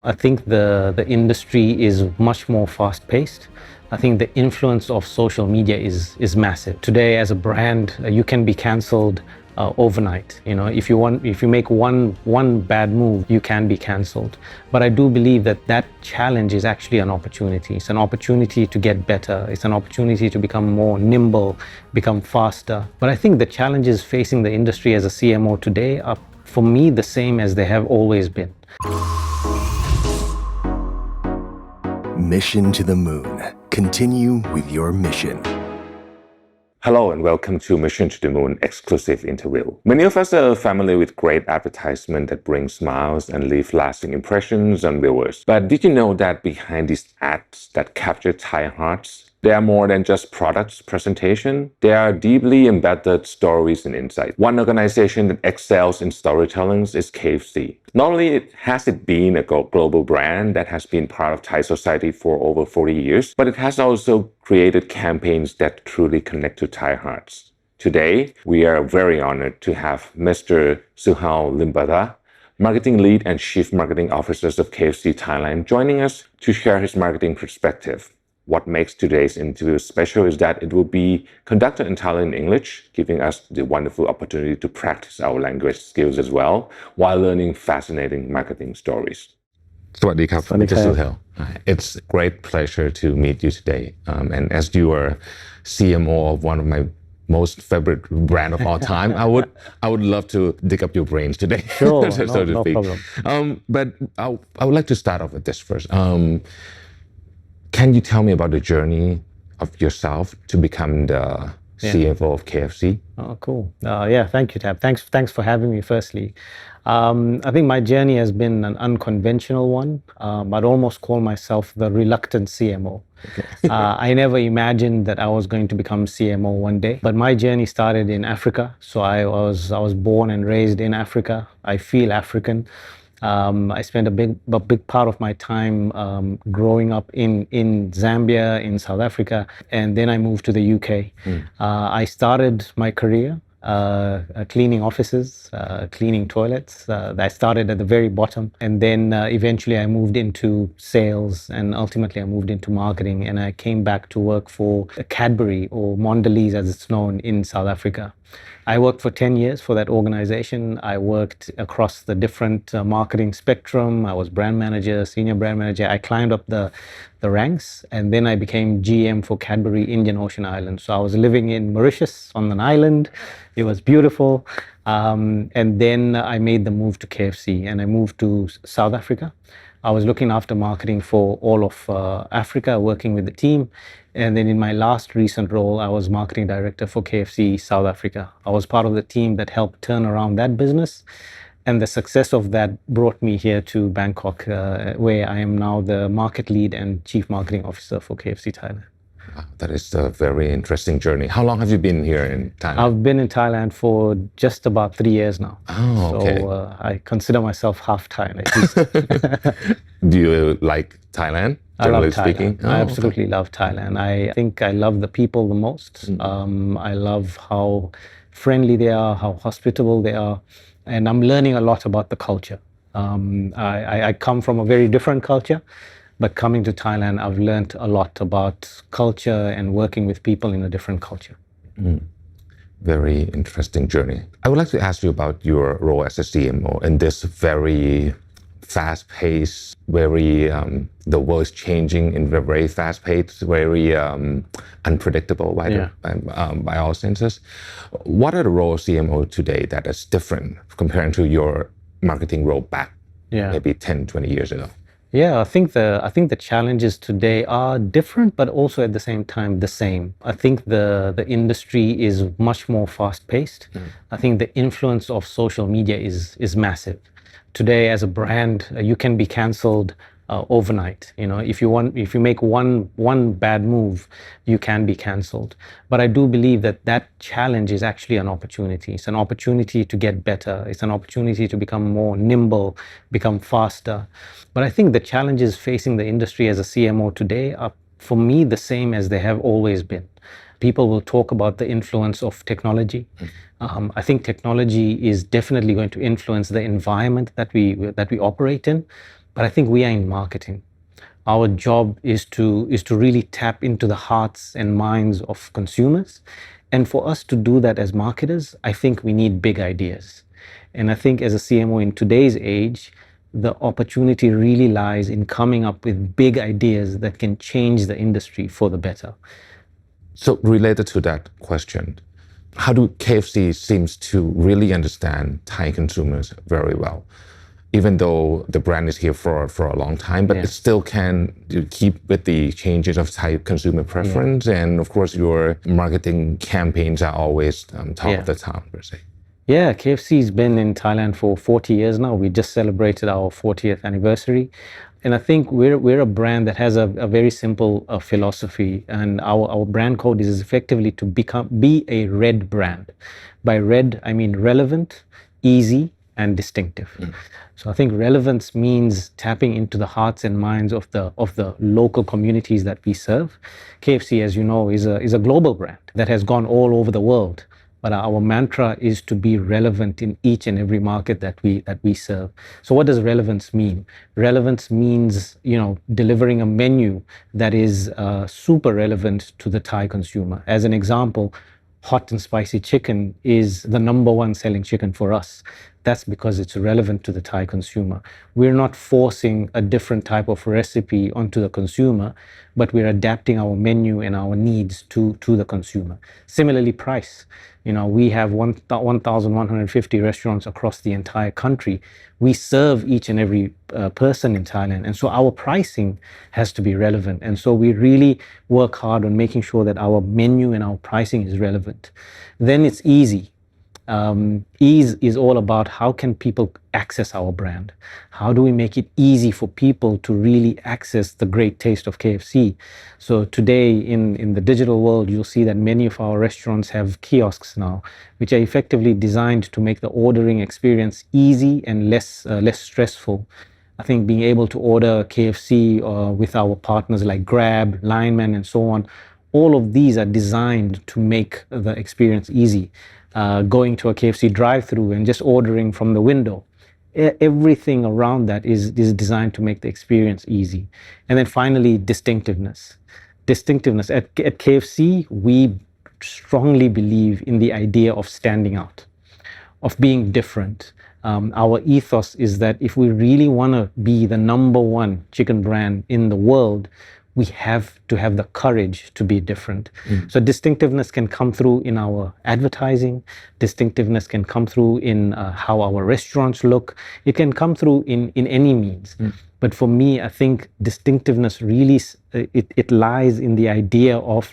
I think the industry is much more fast-paced. I think the influence of social media is massive. Today, as a brand, you can be cancelled overnight. If you make one bad move, you can be cancelled. But I do believe that challenge is actually an opportunity. It's an opportunity to get better. It's an opportunity to become more nimble, become faster. But I think the challenges facing the industry as a CMO today are, for me, the same as they have always been. Mission to the Moon. Continue with your mission. Hello and welcome to Mission to the Moon exclusive interview. Many of us are familiar with great advertisement that brings smiles and leave lasting impressions on viewers. But did you know that behind these ads that capture Thai hearts, they are more than just products presentation. They are deeply embedded stories and insights. One organization that excels in storytelling is KFC. Not only has it been a global brand that has been part of Thai society for over 40 years, but it has also created campaigns that truly connect to Thai hearts. Today, we are very honored to have Mr. Suhayl Limbada, Marketing Lead and Chief Marketing Officer of KFC Thailand, joining us to share his marketing perspective. What makes today's interview special is that it will be conducted entirely in English, giving us the wonderful opportunity to practice our language skills as well, while learning fascinating marketing stories. สวัสดีครับ Mr. Suhayl. It's a great pleasure to meet you today. And as you are CMO of one of my most favorite brand of all time, I would love to dig up your brains today. Sure, so to no speak. problem. But I would like to start off with this first. Can you tell me about the journey of yourself to become the CFO of KFC? Oh, cool. Thank you, Tab. Thanks for having me, firstly. I think my journey has been an unconventional one. I'd almost call myself the reluctant CMO. Okay. I never imagined that I was going to become CMO one day, but my journey started in Africa. So I was born and raised in Africa. I feel African. I spent a big part of my time growing up in Zambia, in South Africa, and then I moved to the UK. I started my career cleaning offices, cleaning toilets. I started at the very bottom, and then eventually I moved into sales, and ultimately I moved into marketing, and I came back to work for Cadbury, or Mondelez as it's known in South Africa. I worked for 10 years for that organization. I worked across the different marketing spectrum. I was brand manager, senior brand manager. I climbed up the ranks, and then I became GM for Cadbury Indian Ocean Islands. So I was living in Mauritius on an island. It was beautiful. And then I made the move to KFC, and I moved to South Africa. I was looking after marketing for all of Africa, working with the team. And then in my last recent role, I was marketing director for KFC South Africa. I was part of the team that helped turn around that business. And the success of that brought me here to Bangkok, where I am now the market lead and chief marketing officer for KFC Thailand. Wow, that is a very interesting journey. How long have you been here in Thailand? I've been in Thailand for just about 3 years now. Oh, okay. So I consider myself half Thai at least. Do you like Thailand? I love Thailand. Speaking? I absolutely love Thailand. I think I love the people the most. I love how friendly they are, how hospitable they are, and I'm learning a lot about the culture. I come from a very different culture, but coming to Thailand, I've learned a lot about culture and working with people in a different culture. Very interesting journey. I would like to ask you about your role as a CMO in this very fast-paced, the world is changing in a very fast-paced, very unpredictable by all senses. What are the role of CMO today that is different comparing to your marketing role back maybe 10, 20 years ago? Yeah, I think the challenges today are different, but also at the same time the same. I think the industry is much more fast-paced. I think the influence of social media is massive. Today, as a brand, you can be cancelled overnight. If you make one bad move, you can be cancelled. But I do believe that challenge is actually an opportunity. It's an opportunity to get better. It's an opportunity to become more nimble, become faster. But I think the challenges facing the industry as a CMO today are, for me, the same as they have always been. People will talk about the influence of technology. I think technology is definitely going to influence the environment that we operate in. but I think we are in marketing. Our job is to really tap into the hearts and minds of consumers. And for us to do that as marketers, I think we need big ideas. And I think as a CMO in today's age, the opportunity really lies in coming up with big ideas that can change the industry for the better. So related to that question, how do KFC seems to really understand Thai consumers very well? Even though the brand is here for a long time, but it still can keep with the changes of Thai consumer preference. And of course, your marketing campaigns are always top of the town, per se. Yeah, KFC's been in Thailand for 40 years now. We just celebrated our 40th anniversary. And I think we're a brand that has a very simple philosophy. And our brand code is effectively to be a red brand. By red, I mean relevant, easy, and distinctive. So I think relevance means tapping into the hearts and minds of the local communities that we serve. KFC, as you know, is a global brand that has gone all over the world. But our mantra is to be relevant in each and every market that we serve. So what does relevance mean? Relevance means, delivering a menu that is super relevant to the Thai consumer. As an example, hot and spicy chicken is the number one selling chicken for us. That's because it's relevant to the Thai consumer. We're not forcing a different type of recipe onto the consumer, but we're adapting our menu and our needs to the consumer. Similarly, price. We have 1,150 restaurants across the entire country. We serve each and every person in Thailand. And so our pricing has to be relevant. And so we really work hard on making sure that our menu and our pricing is relevant. Then it's easy. Ease is all about how can people access our brand? How do we make it easy for people to really access the great taste of KFC? So today in the digital world, you'll see that many of our restaurants have kiosks now, which are effectively designed to make the ordering experience easy and less stressful. I think being able to order KFC with our partners like Grab, Lineman, and so on, all of these are designed to make the experience easy. Going to a KFC drive-thru and just ordering from the window. Everything around that is designed to make the experience easy. And then finally, distinctiveness. Distinctiveness. At KFC, we strongly believe in the idea of standing out, of being different. Our ethos is that if we really want to be the number one chicken brand in the world, we have to have the courage to be different. So distinctiveness can come through in our advertising. Distinctiveness can come through in how our restaurants look. It can come through in any means. But for me, I think distinctiveness really, it lies in the idea of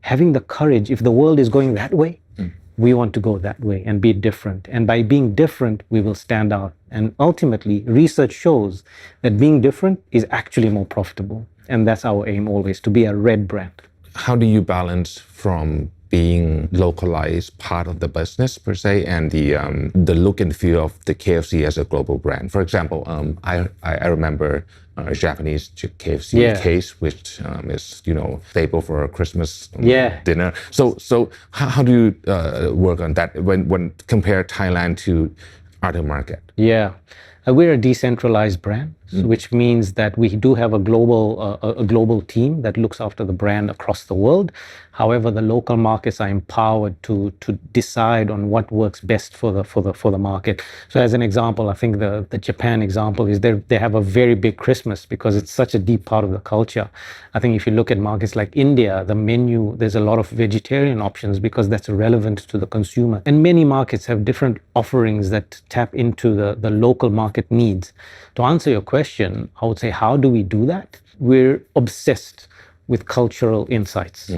having the courage. If the world is going that way, we want to go that way and be different. And by being different, we will stand out. And ultimately, research shows that being different is actually more profitable. And that's our aim always, to be a red brand. How do you balance from being localized part of the business per se and the look and feel of the KFC as a global brand? For example, I remember a Japanese KFC case, which is staple for a Christmas dinner. So how do you work on that when compare Thailand to other market? Yeah. We're a decentralized brand, which means that we do have a global team that looks after the brand across the world. However, the local markets are empowered to decide on what works best for the market. So as an example, I think the Japan example is they have a very big Christmas because it's such a deep part of the culture. I think if you look at markets like India, the menu, there's a lot of vegetarian options because that's relevant to the consumer. And many markets have different offerings that tap into the local market needs. To answer your question, I would say, how do we do that? We're obsessed with cultural insights.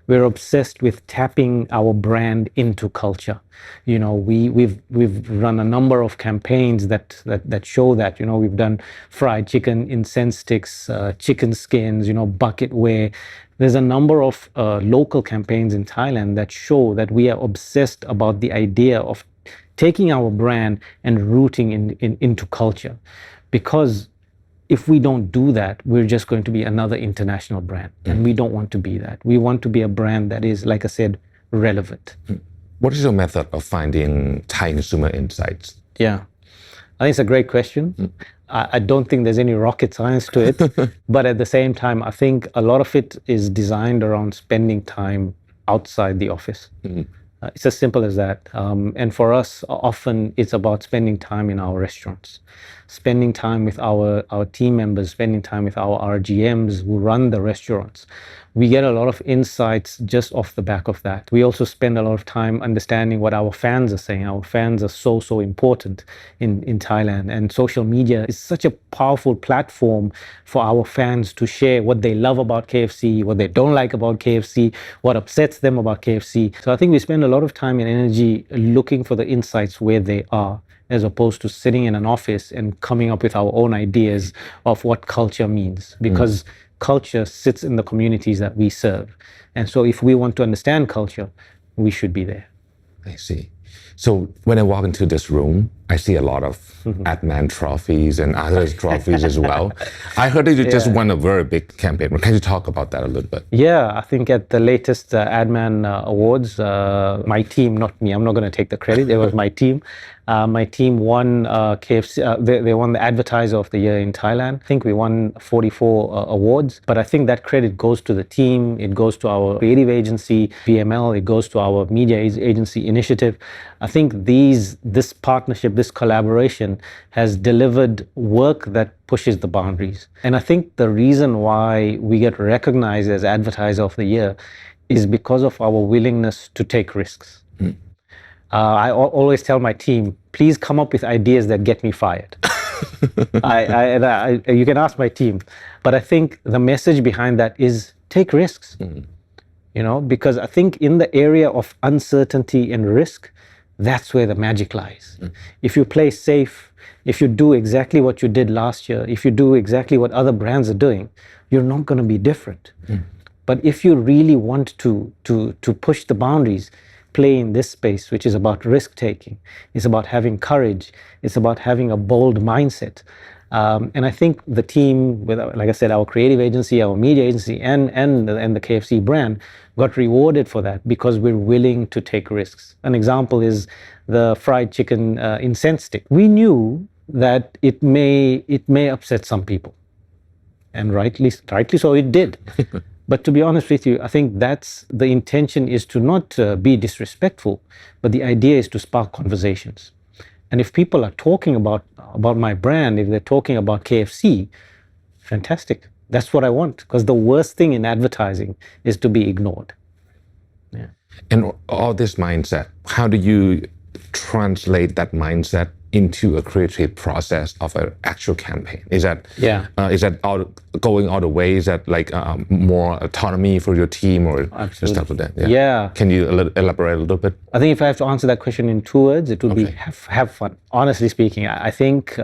We're obsessed with tapping our brand into culture. We've run a number of campaigns that show that. We've done fried chicken, incense sticks, chicken skins, bucketware. There's a number of local campaigns in Thailand that show that we are obsessed about the idea of taking our brand and rooting into culture. Because if we don't do that, we're just going to be another international brand. And we don't want to be that. We want to be a brand that is, like I said, relevant. What is your method of finding Thai consumer insights? Yeah. I think it's a great question. I don't think there's any rocket science to it. But at the same time, I think a lot of it is designed around spending time outside the office. It's as simple as that. And for us, often it's about spending time in our restaurants, spending time with our team members, spending time with our RGMs who run the restaurants. We get a lot of insights just off the back of that. We also spend a lot of time understanding what our fans are saying. Our fans are so important in Thailand. And social media is such a powerful platform for our fans to share what they love about KFC, what they don't like about KFC, what upsets them about KFC. So I think we spend a lot of time and energy looking for the insights where they are, as opposed to sitting in an office and coming up with our own ideas of what culture means. Because culture sits in the communities that we serve. And so if we want to understand culture, we should be there. I see. So when I walk into this room, I see a lot of Adman trophies and other trophies as well. I heard that you just won a very big campaign. Can you talk about that a little bit? Yeah, I think at the latest Adman Awards, my team, not me, I'm not going to take the credit, it was my team. My team won KFC, they won the Advertiser of the Year in Thailand. I think we won 44 awards, but I think that credit goes to the team, it goes to our creative agency, BML, it goes to our media agency initiative. I think this partnership, this collaboration has delivered work that pushes the boundaries. And I think the reason why we get recognized as Advertiser of the Year is because of our willingness to take risks. I always tell my team, please come up with ideas that get me fired. You can ask my team, but I think the message behind that is take risks. You know, because I think in the area of uncertainty and risk, that's where the magic lies. If you play safe, if you do exactly what you did last year, if you do exactly what other brands are doing, you're not going to be different. But if you really want to push the boundaries, play in this space, which is about risk taking, it's about having courage, it's about having a bold mindset. And I think the team, with, like I said, our creative agency, our media agency, and the KFC brand got rewarded for that because we're willing to take risks. An example is the fried chicken incense stick. We knew that it may upset some people, and rightly so it did. But to be honest with you, I think that's the intention, is to not be disrespectful, but the idea is to spark conversations. And if people are talking about my brand, if they're talking about KFC, fantastic. That's what I want, because the worst thing in advertising is to be ignored. Yeah. And all this mindset, how do you translate that mindset into a creative process of an actual campaign? Is that going all the way? Is that like more autonomy for your team or stuff like that? Yeah. Can you elaborate a little bit? I think if I have to answer that question in 2 words, it would be have fun. Honestly speaking, I think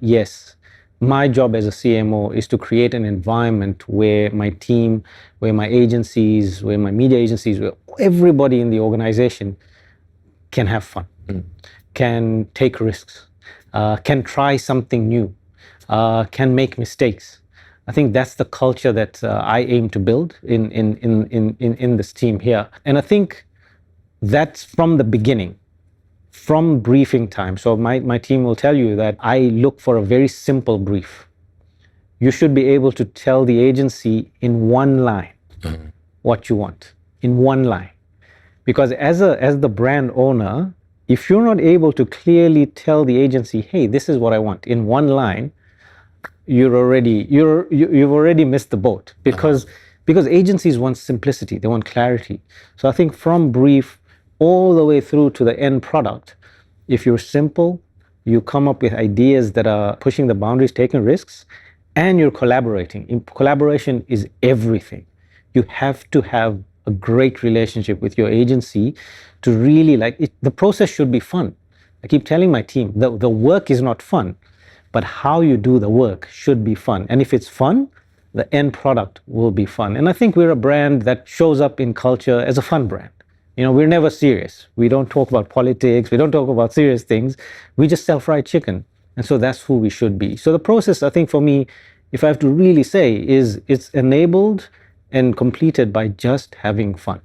yes, my job as a CMO is to create an environment where my team, where my agencies, where my media agencies, where everybody in the organization can have fun. Can take risks, can try something new, can make mistakes. I think that's the culture that I aim to build in this team here. And I think that's from the beginning, from briefing time. So my team will tell you that I look for a very simple brief. You should be able to tell the agency in one line what you want, in one line. Because as the brand owner, if you're not able to clearly tell the agency, hey, this is what I want, in one line, you've already missed the boat, because agencies want simplicity, they want clarity. So I think from brief all the way through to the end product, if you're simple, you come up with ideas that are pushing the boundaries, taking risks, and you're collaborating. Collaboration is everything. You have to have a great relationship with your agency to really like it. The process should be fun. I keep telling my team, the work is not fun, but how you do the work should be fun. And if it's fun, the end product will be fun. And I think we're a brand that shows up in culture as a fun brand. You know, we're never serious. We don't talk about politics. We don't talk about serious things. We just sell fried chicken. And so that's who we should be. So the process, I think for me, if I have to really say, is it's enabled and completed by just having fun.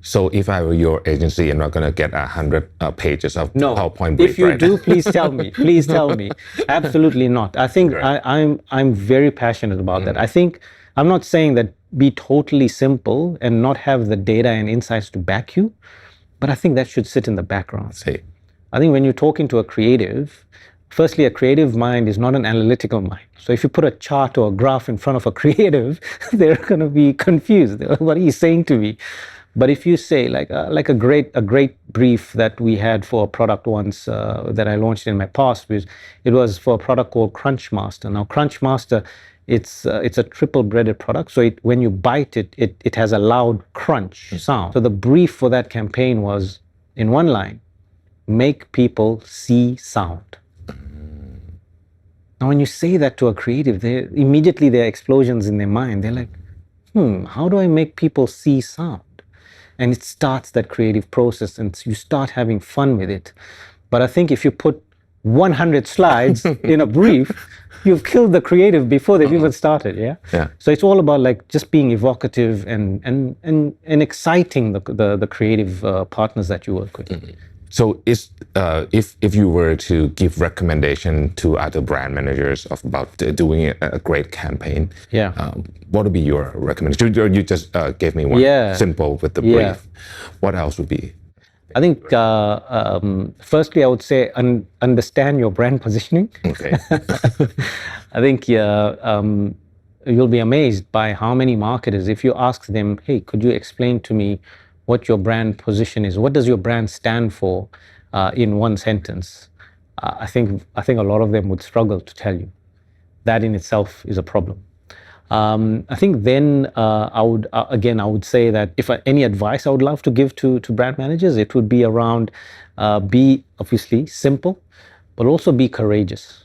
So if I were your agency, I'm not going to get 100 pages of No, PowerPoint brief, if you right? do, please tell me. Please tell me. Absolutely not. I think I'm very passionate about that. I think I'm not saying that be totally simple and not have the data and insights to back you, but I think that should sit in the background. See. I think when you're talking to a creative, firstly, a creative mind is not an analytical mind. So if you put a chart or a graph in front of a creative, they're going to be confused. What are you saying to me? But if you say like a great brief that we had for a product once that I launched in my past, it was for a product called Crunchmaster. Now Crunchmaster, it's a triple breaded product. So when you bite it, it has a loud crunch sound. So the brief for that campaign was in one line, make people see sound. Now when you say that to a creative, immediately there are explosions in their mind. They're like, how do I make people see sound? And it starts that creative process and you start having fun with it. But I think if you put 100 slides in a brief, you've killed the creative before they've even started, yeah? So it's all about like just being evocative and exciting the creative partners that you work with. So if you were to give recommendation to other brand managers about doing a great campaign, what would be your recommendation? You just gave me one simple with the brief. What else would be? I think firstly I would say understand your brand positioning. Okay. I think you'll be amazed by how many marketers, if you ask them, hey, could you explain to me what your brand position is? What does your brand stand for in one sentence? I think a lot of them would struggle to tell you. That in itself is a problem. I think then I would say that if any advice I would love to give to brand managers, it would be around be obviously simple, but also be courageous.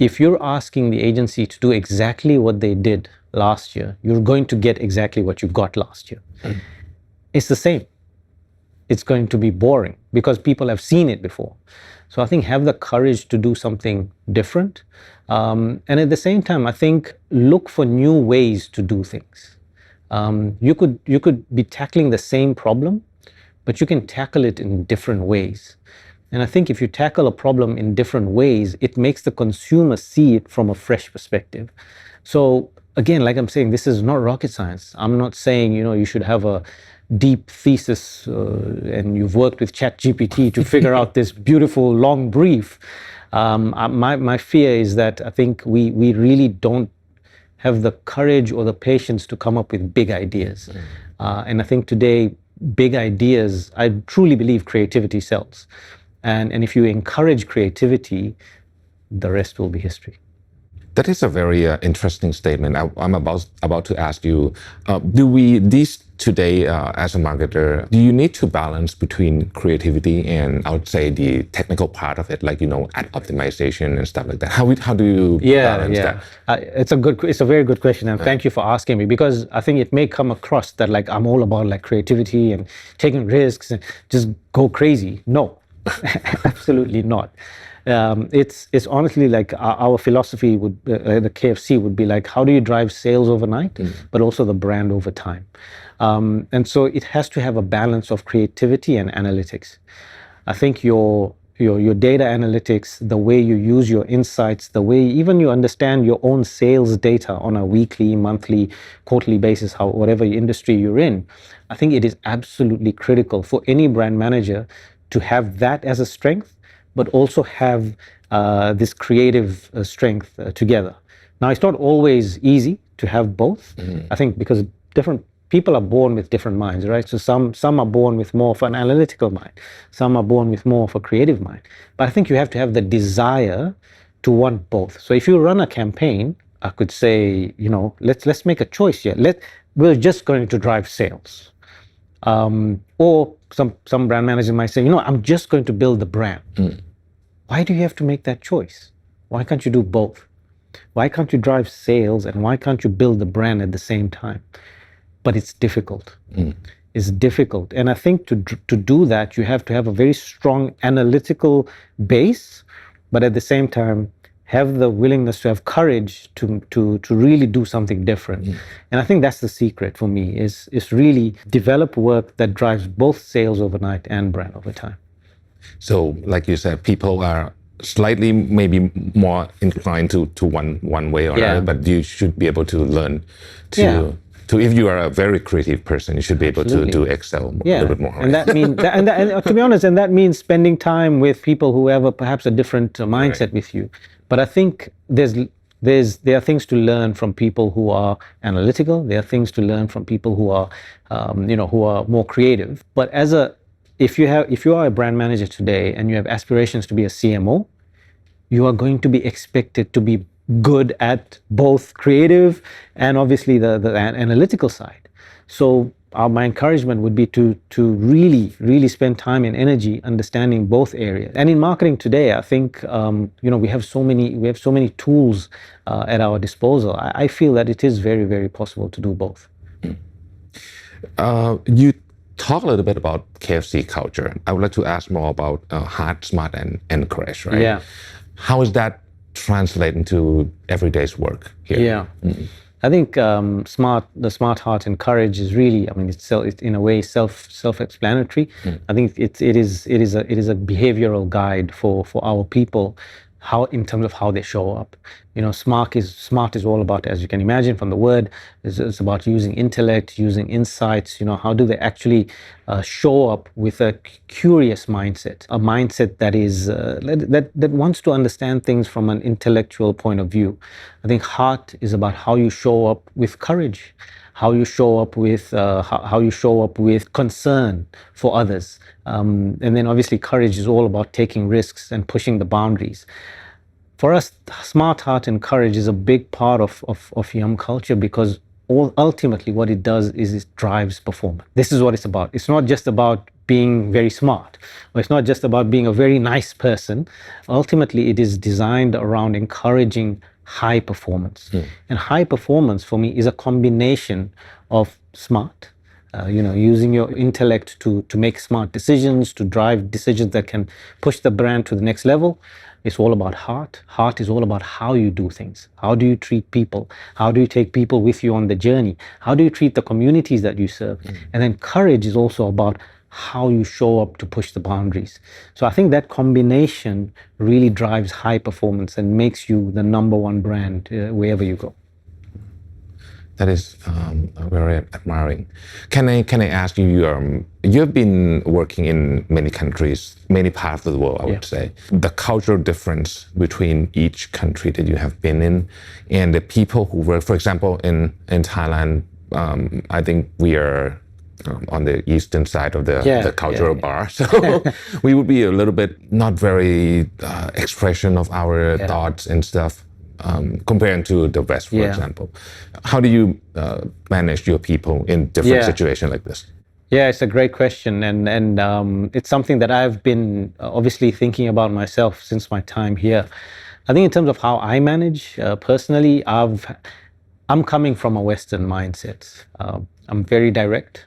If you're asking the agency to do exactly what they did last year, you're going to get exactly what you got last year. It's the same. It's going to be boring because people have seen it before. So I think have the courage to do something different. And at the same time, I think look for new ways to do things. You could be tackling the same problem, but you can tackle it in different ways. And I think if you tackle a problem in different ways, it makes the consumer see it from a fresh perspective. So again, like I'm saying, this is not rocket science. I'm not saying, you should have a deep thesis and you've worked with ChatGPT to figure out this beautiful long brief. My fear is that I think we really don't have the courage or the patience to come up with big ideas. And I think today, big ideas, I truly believe creativity sells. And if you encourage creativity, the rest will be history. That is a very interesting statement. I'm about to ask you, today as a marketer, do you need to balance between creativity and I would say the technical part of it, like, ad optimization and stuff like that? How do you balance that? It's a very good question, and thank you for asking me, because I think it may come across that like I'm all about like creativity and taking risks and just go crazy. No, absolutely not. It's honestly like our philosophy would, the KFC would be like, how do you drive sales overnight, but also the brand over time? And so it has to have a balance of creativity and analytics. I think your data analytics, the way you use your insights, the way even you understand your own sales data on a weekly, monthly, quarterly basis, whatever industry you're in, I think it is absolutely critical for any brand manager to have that as a strength, but also have this creative strength together. Now, it's not always easy to have both. I think because different people are born with different minds, right? So some are born with more of an analytical mind. Some are born with more of a creative mind. But I think you have to have the desire to want both. So if you run a campaign, I could say, let's make a choice here. We're just going to drive sales. Or some brand managers might say, I'm just going to build the brand. Why do you have to make that choice? Why can't you do both? Why can't you drive sales and why can't you build the brand at the same time? But it's difficult. It's difficult. And I think to do that, you have to have a very strong analytical base, but at the same time, have the willingness to have courage to really do something different. And I think that's the secret for me is really develop work that drives both sales overnight and brand over time. So, like you said, people are slightly maybe more inclined to one way or another, but you should be able to learn to if you are a very creative person, you should be able to excel a little bit more. And that means and to be honest, and that means spending time with people who have perhaps a different mindset with you. But I think there are things to learn from people who are analytical. There are things to learn from people who are who are more creative. But if you are a brand manager today and you have aspirations to be a CMO, you are going to be expected to be good at both creative and obviously the analytical side. So my encouragement would be to really spend time and energy understanding both areas. And in marketing today, I think we have so many tools at our disposal. I feel that it is very, very possible to do both. You talk a little bit about KFC culture. I would like to ask more about heart, smart, and encourage, right? Yeah. How is that translate into everyday's work here? Yeah. I think the smart heart and courage is really, it's in a way self-explanatory. I think it is a behavioral guide for our people, in terms of how they show up. Smart is all about, as you can imagine from the word, it's about using intellect, using insights. How do they actually show up with a curious mindset, a mindset that is that wants to understand things from an intellectual point of view. I think heart is about how you show up with courage, how you show up with concern for others, and then obviously courage is all about taking risks and pushing the boundaries. For us, smart heart and courage is a big part of Yum culture, because ultimately what it does is it drives performance. This is what it's about. It's not just about being very smart, or it's not just about being a very nice person. Ultimately, it is designed around encouraging high performance. And high performance for me is a combination of smart, using your intellect to make smart decisions, to drive decisions that can push the brand to the next level. It's all about heart. Heart is all about how you do things. How do you treat people? How do you take people with you on the journey? How do you treat the communities that you serve? And then courage is also about how you show up to push the boundaries. So I think that combination really drives high performance and makes you the number one brand wherever you go. That is very admiring. Can I ask you? You've been working in many countries, many parts of the world. I would say the cultural difference between each country that you have been in, and the people who work. For example, in Thailand, I think we are on the eastern side of the cultural bar, so we would be a little bit not very expression of our thoughts and stuff. Compared to the West, for example. How do you manage your people in different situations like this? Yeah, it's a great question, and it's something that I've been obviously thinking about myself since my time here. I think in terms of how I manage personally, I'm coming from a Western mindset. I'm very direct.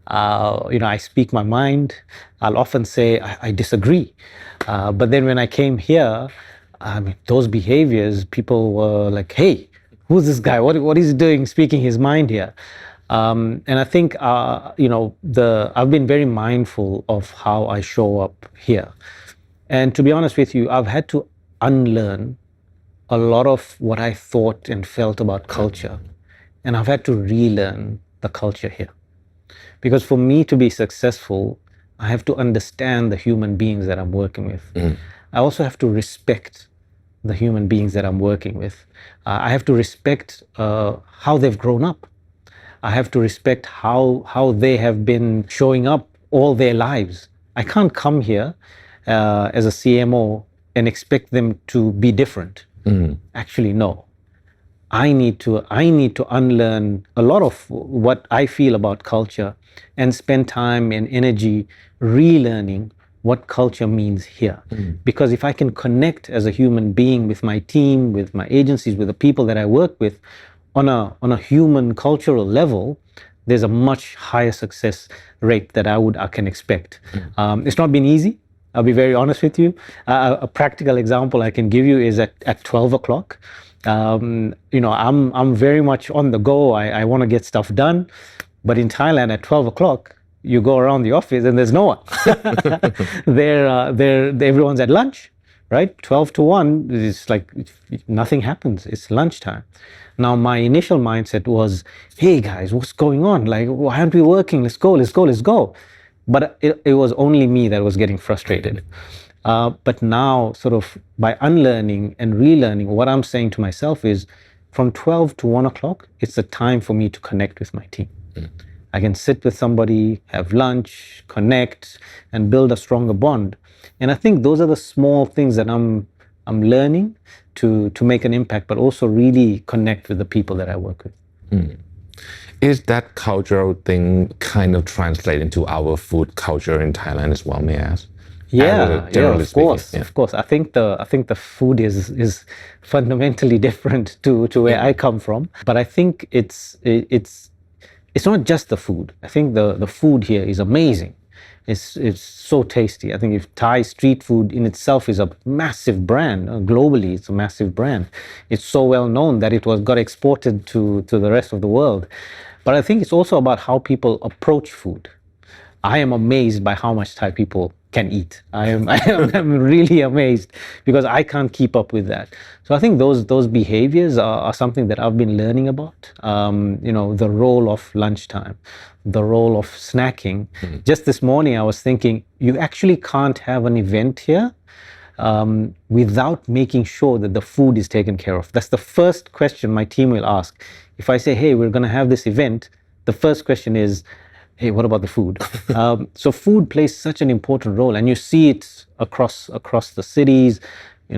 I speak my mind. I'll often say I disagree, but then when I came here, those behaviors, people were like, hey, who's this guy? What is he doing speaking his mind here? And I think, I've been very mindful of how I show up here. And to be honest with you, I've had to unlearn a lot of what I thought and felt about culture. And I've had to relearn the culture here. Because for me to be successful, I have to understand the human beings that I'm working with. I also have to respect the human beings that I'm working with. I have to respect how they've grown up. I have to respect how they have been showing up all their lives. I can't come here as a CMO and expect them to be different. Actually, no. I need to unlearn a lot of what I feel about culture and spend time and energy relearning what culture means here. Because if I can connect as a human being with my team, with my agencies, with the people that I work with on a human cultural level, there's a much higher success rate that I can expect. It's not been easy. I'll be very honest with you. A practical example I can give you is at 12 o'clock. I'm very much on the go. I want to get stuff done. But in Thailand at 12 o'clock, you go around the office and there's no one. Everyone's at lunch, right? 12 to 1, it's like nothing happens. It's lunchtime. Now, my initial mindset was, hey guys, what's going on? Like, why aren't we working? Let's go. But it was only me that was getting frustrated. But now, sort of by unlearning and relearning, what I'm saying to myself is from 12 to 1 o'clock, it's a time for me to connect with my team. I can sit with somebody, have lunch, connect, and build a stronger bond. And I think those are the small things that I'm learning to make an impact, but also really connect with the people that I work with. Is that cultural thing kind of translate into our food culture in Thailand as well, may I ask? Yeah, of course. I think the food is fundamentally different to where I come from, but I think it's not just the food. I think the food here is amazing. It's so tasty. I think if Thai street food in itself is a massive brand, globally it's a massive brand. It's so well known that it got exported to the rest of the world. But I think it's also about how people approach food. I am amazed by how much Thai people can eat. I'm really amazed because I can't keep up with that. So I think those behaviors are something that I've been learning about. The role of lunchtime, the role of snacking. Just this morning I was thinking, you actually can't have an event here without making sure that the food is taken care of. That's the first question my team will ask. If I say, hey, we're going to have this event, the first question is, hey, what about the food? So food plays such an important role, and you see it across the cities.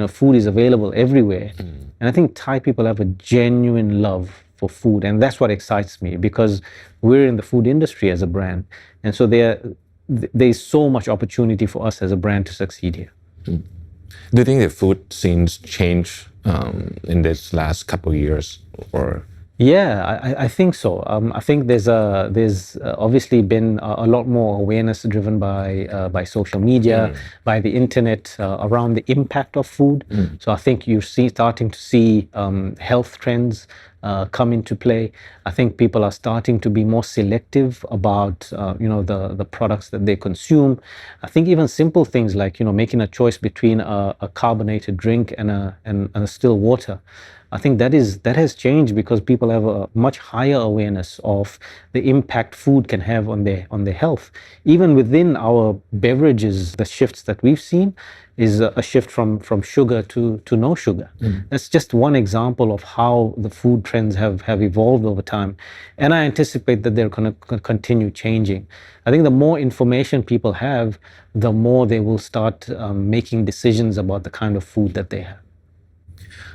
Food is available everywhere. And I think Thai people have a genuine love for food, and that's what excites me because we're in the food industry as a brand. And so there's so much opportunity for us as a brand to succeed here. Do you think the food scenes change in this last couple of years, or? Yeah, I think so. I think there's obviously been a lot more awareness driven by social media, by the internet around the impact of food. So I think you're starting to see health trends come into play. I think people are starting to be more selective about the products that they consume. I think even simple things like making a choice between a carbonated drink and a still water. I think that has changed because people have a much higher awareness of the impact food can have on their health. Even within our beverages, the shifts that we've seen is a shift from sugar to no sugar. That's just one example of how the food trends have evolved over time. And I anticipate that they're going to continue changing. I think the more information people have, the more they will start making decisions about the kind of food that they have.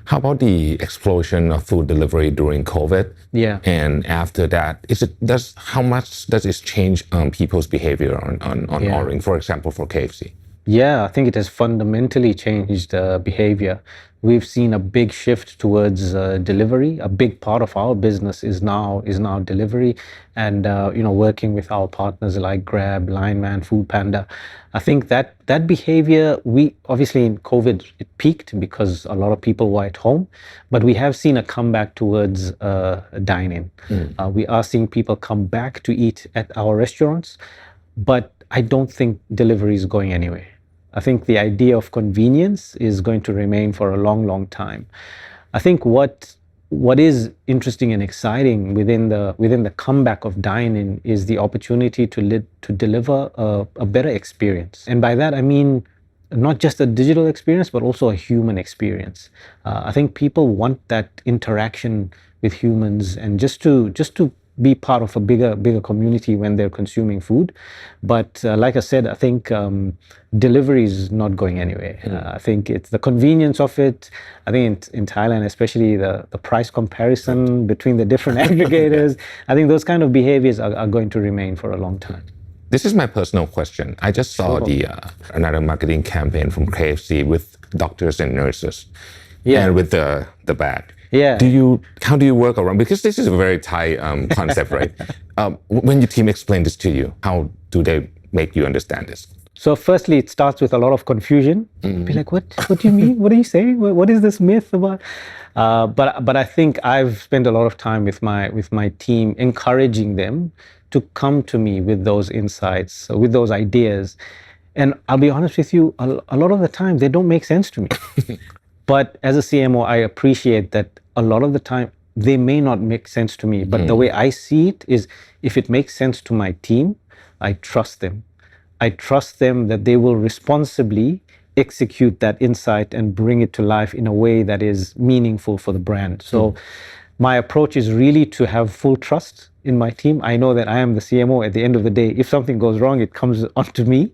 How about the explosion of food delivery during COVID? Yeah. And after that, how much does it change people's behavior on ordering, for example, for KFC? Yeah, I think it has fundamentally changed behavior. We've seen a big shift towards delivery. A big part of our business is now delivery, and working with our partners like Grab, Lineman, Foodpanda. I think that behavior, we obviously in COVID it peaked because a lot of people were at home, but we have seen a comeback towards dine-in. We are seeing people come back to eat at our restaurants, but I don't think delivery is going anywhere. I think the idea of convenience is going to remain for a long, long time. I think what is interesting and exciting within the comeback of dine-in is the opportunity to deliver a better experience. And by that I mean not just a digital experience, but also a human experience. I think people want that interaction with humans and just to be part of a bigger community when they're consuming food. But like I said, I think delivery is not going anywhere. I think it's the convenience of it. I think in Thailand, especially the price comparison between the different aggregators, I think those kind of behaviors are going to remain for a long time. This is my personal question. I just saw another marketing campaign from KFC with doctors and nurses, and with the bag. Yeah. How do you work around? Because this is a very Thai concept, right? When your team explained this to you, how do they make you understand this? So firstly, it starts with a lot of confusion. Be like, what do you mean? What are you saying? What is this myth about? But I think I've spent a lot of time with my team encouraging them to come to me with those insights, with those ideas. And I'll be honest with you, a lot of the time they don't make sense to me. But as a CMO, I appreciate that a lot of the time they may not make sense to me. But the way I see it is, if it makes sense to my team, I trust them. I trust them that they will responsibly execute that insight and bring it to life in a way that is meaningful for the brand. So my approach is really to have full trust in my team. I know that I am the CMO. At the end of the day, if something goes wrong, it comes onto me.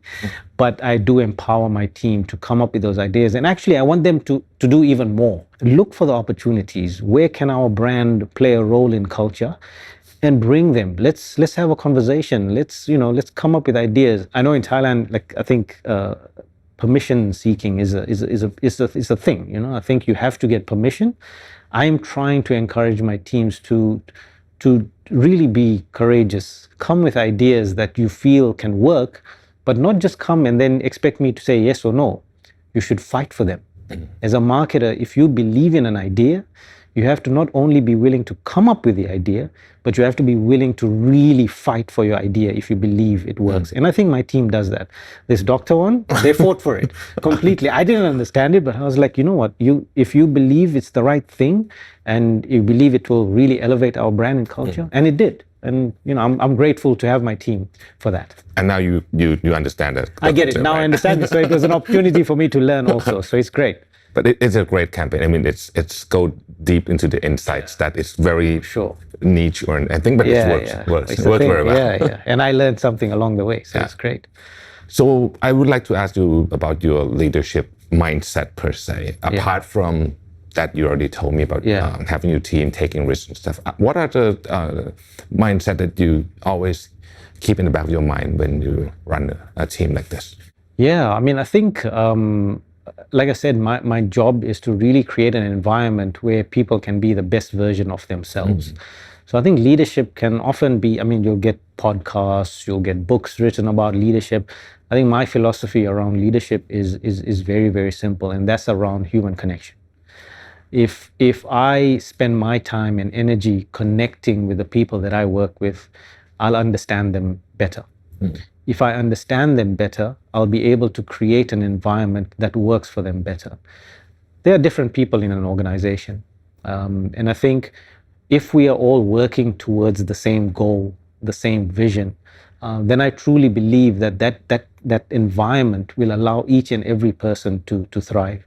But I do empower my team to come up with those ideas. And actually, I want them to do even more. Look for the opportunities. Where can our brand play a role in culture? And bring them. Let's have a conversation. Let's come up with ideas. I know in Thailand, like I think permission seeking is a thing. You know, I think you have to get permission. I'm trying to encourage my teams to really be courageous. Come with ideas that you feel can work, but not just come and then expect me to say yes or no. You should fight for them. As a marketer, if you believe in an idea, you have to not only be willing to come up with the idea, but you have to be willing to really fight for your idea if you believe it works. And I think my team does that. This doctor one, they fought for it completely. I didn't understand it, but I was like, you know what? If you believe it's the right thing and you believe it will really elevate our brand and culture, and it did. And I'm grateful to have my team for that. And now you understand that. I get it. Now I understand it. So it was an opportunity for me to learn also. So it's great. But it's a great campaign. I mean, it's go deep into the insights that is very niche, or I think, but it works very well. Yeah. And I learned something along the way, so it's great. So I would like to ask you about your leadership mindset per se. Apart from that, you already told me about having your team taking risks and stuff. What are the mindset that you always keep in the back of your mind when you run a team like this? Yeah, I mean, I think. Like I said, my job is to really create an environment where people can be the best version of themselves. So I think leadership can often be, I mean, you'll get podcasts, you'll get books written about leadership. I think my philosophy around leadership is very, very simple, and that's around human connection. If I spend my time and energy connecting with the people that I work with, I'll understand them better. If I understand them better, I'll be able to create an environment that works for them better. There are different people in an organization. And I think if we are all working towards the same goal, the same vision, then I truly believe that environment will allow each and every person to thrive.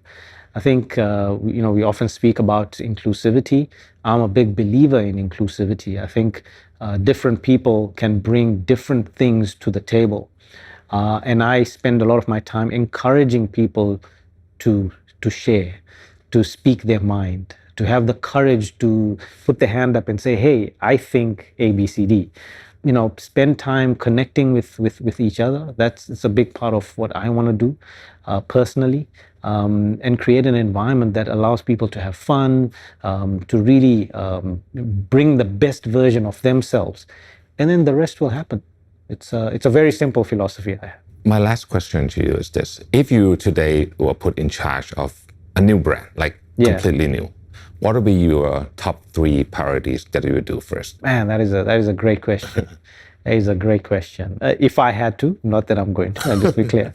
I think, we often speak about inclusivity. I'm a big believer in inclusivity. I think different people can bring different things to the table. And I spend a lot of my time encouraging people to share, to speak their mind, to have the courage to put their hand up and say, hey, I think A, B, C, D. Spend time connecting with each other. It's a big part of what I want to do personally, and create an environment that allows people to have fun, to really bring the best version of themselves, and then the rest will happen. It's a very simple philosophy I have. My last question to you is this: if you today were put in charge of a new brand, like completely new, what would be your top 3 priorities that you would do first? Man, that is a great question. That is a great question. If I had to, not that I'm going to, I'll just be clear.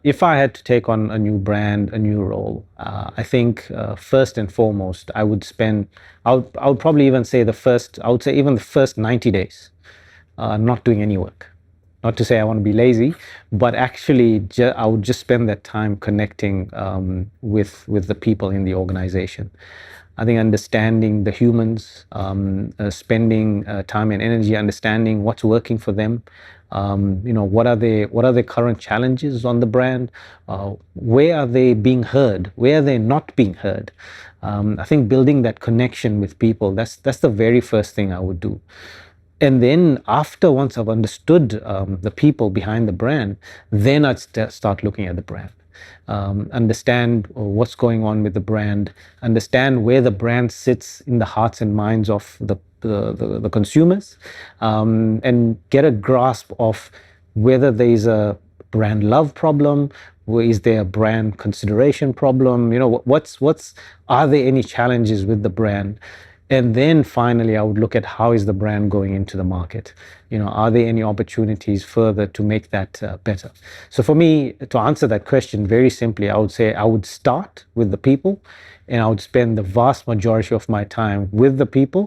If I had to take on a new brand, a new role, I think first and foremost, I would probably even say even the first 90 days not doing any work. Not to say I want to be lazy, but actually I would just spend that time connecting with the people in the organization. I think understanding the humans, spending time and energy understanding what's working for them. What are their current challenges on the brand? Where are they being heard? Where are they not being heard? I think building that connection with people, that's the very first thing I would do. And then once I've understood the people behind the brand, then I'd start looking at the brand. Understand what's going on with the brand, understand where the brand sits in the hearts and minds of the consumers, and get a grasp of whether there's a brand love problem? Is there a brand consideration problem? What's are there any challenges with the brand? And then finally, I would look at how is the brand going into the market? Are there any opportunities further to make that better? So for me, to answer that question very simply, I would say I would start with the people and I would spend the vast majority of my time with the people.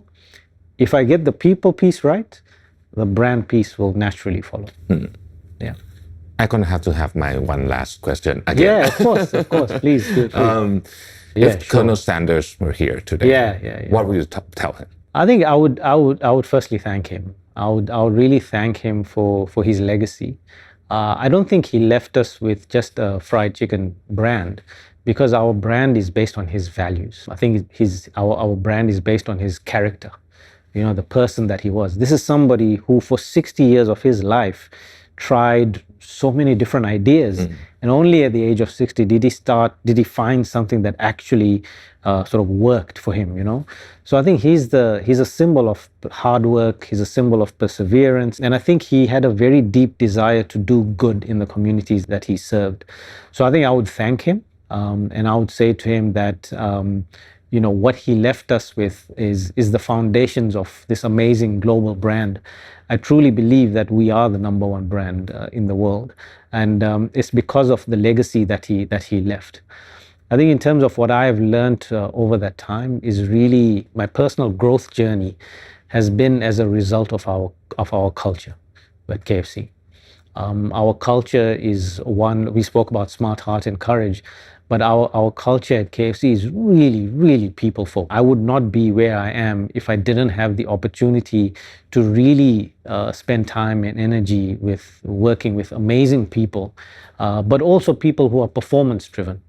If I get the people piece right, the brand piece will naturally follow. Yeah. I'm gonna have to have my one last question again. Yeah, of course. Please. If Colonel Sanders were here today, what would you tell him? I think I would firstly thank him. I would really thank him for his legacy. I don't think he left us with just a fried chicken brand, because our brand is based on his values. I think our brand is based on his character. The person that he was. This is somebody who for 60 years of his life tried so many different ideas, and only at the age of 60 did he find something that actually sort of worked for him. So I think he's a symbol of hard work. He's a symbol of perseverance, and I think he had a very deep desire to do good in the communities that he served. So I think I would thank him, and I would say to him that what he left us with is the foundations of this amazing global brand. I truly believe that we are the number one brand in the world, and it's because of the legacy that he left. I think in terms of what I have learned over that time is really my personal growth journey has been as a result of our culture at KFC. Our culture is one, we spoke about smart heart and courage, but our culture at KFC is really, really people-folk. I would not be where I am if I didn't have the opportunity to really spend time and energy with working with amazing people, but also people who are performance-driven.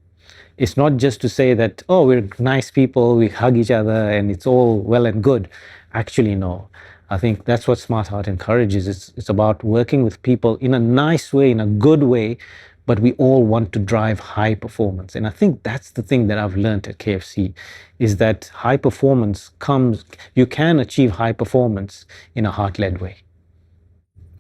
It's not just to say that, oh, we're nice people, we hug each other, and it's all well and good. Actually, no. I think that's what Smart Heart encourages. It's about working with people in a nice way, in a good way, but we all want to drive high performance. And I think that's the thing that I've learned at KFC, is that high performance you can achieve high performance in a heart-led way.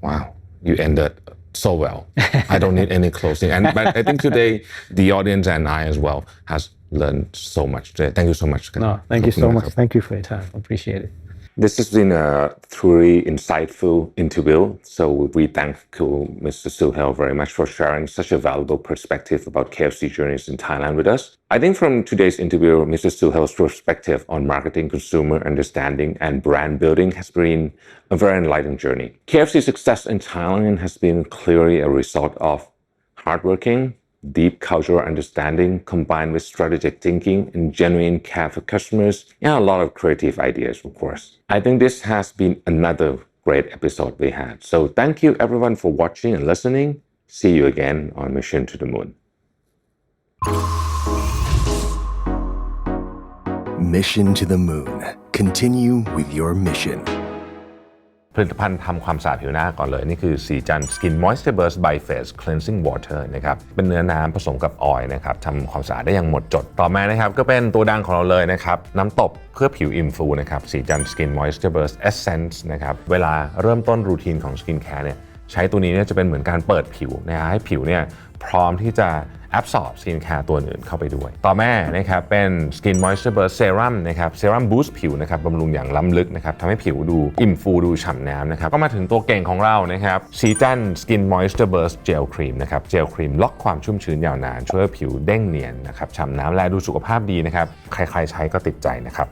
Wow, you ended so well. I don't need any closing. But I think today the audience and I as well has learned so much today. Thank you so much. No, thank you so much. Thank you for your time. I appreciate it. This has been a truly insightful interview, so we thank Mr. Suhayl very much for sharing such a valuable perspective about KFC journeys in Thailand with us. I think from today's interview, Mr. Suhayl's perspective on marketing, consumer understanding, and brand building has been a very enlightening journey. KFC's success in Thailand has been clearly a result of hardworking, deep cultural understanding combined with strategic thinking and genuine care for customers, and a lot of creative ideas, of course. I think this has been another great episode we had. So thank you everyone for watching and listening. See you again on Mission to the Moon. Mission to the Moon. Continue with your mission. ผลิตภัณฑ์ทำความสะอาดผิวหน้าก่อนเลยนี่คือสีจัน Skin Moisture Burst by Face Cleansing Water นะครับเป็นเนื้อน้ำผสมกับออยล์นะครับทำความสะอาดได้อย่างหมดจดต่อมานะครับก็เป็นตัวดังของเราเลยนะครับน้ำตบเพื่อผิวอิ่มฟูนะครับสีจัน Skin Moisture Burst Essence นะครับเวลาเริ่มต้นรูทีนของ Skin Care เนี่ยใช้ตัวนี้เนี่ยจะเป็นเหมือนการเปิดผิวนะฮะให้ผิวเนี่ยพร้อมที่จะabsorb Skin Care ตัวอื่นเข้าไปด้วยต่อมานะครับเป็น Skin Moisture Burst Serum นะครับเซรั่มบูสต์ผิวนะครับบำรุงอย่างล้ำลึกนะครับทำให้ผิวดูอิ่มฟูดูฉ่ำน้ำนะครับก็มาถึงตัวเก่งของเรานะครับสีจัน Skin Moisture Burst Gel Cream นะครับเจลครีมล็อกความชุ่มชื้นยาวนานช่วยให้ผิวเด้งเนียนนะครับฉ่ำน้ำและดูสุขภาพดีนะครับใครๆใช้ก็ติดใจนะครับ